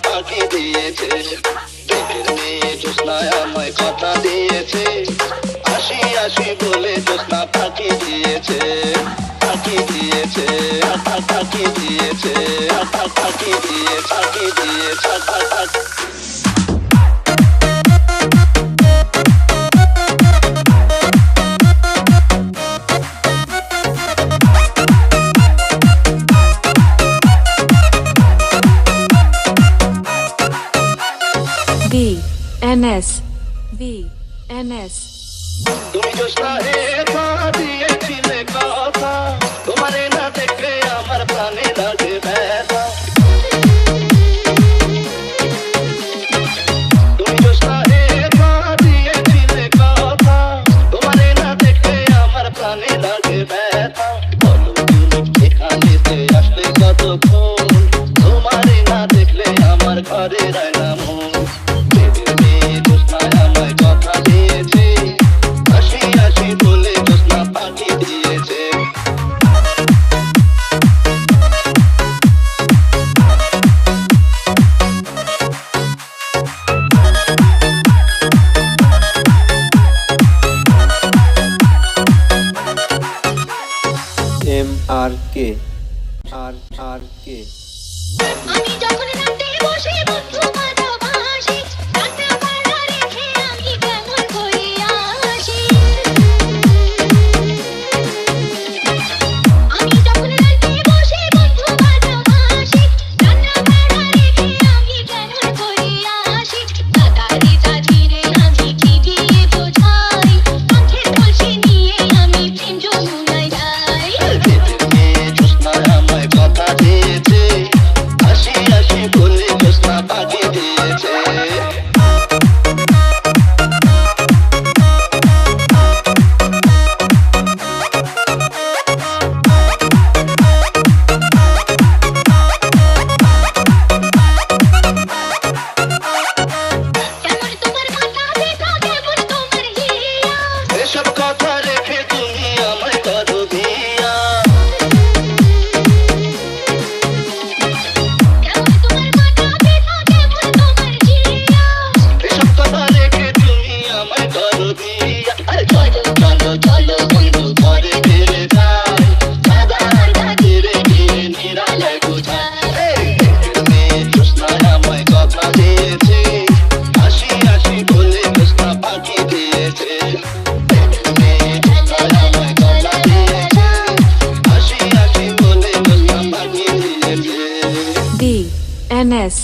পাখি দিয়েছে, পেটের মেয়ে জ্যোৎস্নায় আমায় কথা দিয়েছে, আসি আসি বলে জ্যোৎস্না পাখি দিয়েছে, পাখি দিয়েছে, পাখি দিয়েছে, পাখি দিয়ে পাখি দিয়েছে, VNS VNS তুমি জ্যোৎস্না পা দিয়েছিলে কথা, তোমারে না দেখলে আমার প্রাণে লাগে ব্যথা। তুমি জ্যোৎস্না পা দিয়েছিলে কথা, তোমারে না দেখলে আমার প্রাণে লাগে ব্যথা। বলো তুমি এখানেতে আসলে কতক্ষণ, তোমারে না দেখলে আমার ঘরে রয় না মন। MRK RRK আমি যখন রাতে বসে বন্ধু বাজা বাঁশি, রান্না বান্না রেখে আমি কেমন করে আসি। আমি যখন রাতে বসে বন্ধু বাজা বাঁশি, রান্না বান্না রেখে আমি কেমন করে আসি। তাড়াতাড়ি ধীরে আমি কি দিয়ে বোঝাই, চোখের কলসি নিয়ে আমি প্রেম যমুনায় যাই। কথা দিয়েছে, আসি আসি বলে জ্যোৎস্না পাখি দিয়েছে। কেমন তোমার মাথা দেখা, কেমন তোমার হিয়া, এসব কথা রেখে তুমি আমায় করো বিয়া। কেমন তোমার মাথা দেখা, কেমন তোমার হিয়া। এসব কথা রেখে তুমি আমায় করো বিয়া। আরে চলো চলো চলো বন্ধু ঘরে ফিরে যাই, সাদা ধীরে ধীরে নিরালে বোঝায়। তুমি জ্যোৎস্নায় আমায় কথা দিয়েছে, আসি আসি বলে জ্যোৎস্না পাখি দিয়েছে। তুমি জ্যোৎস্নায় আমায় কথা দিয়েছে, আসি আসি বলে জ্যোৎস্না পাখি দিয়েছে। VNS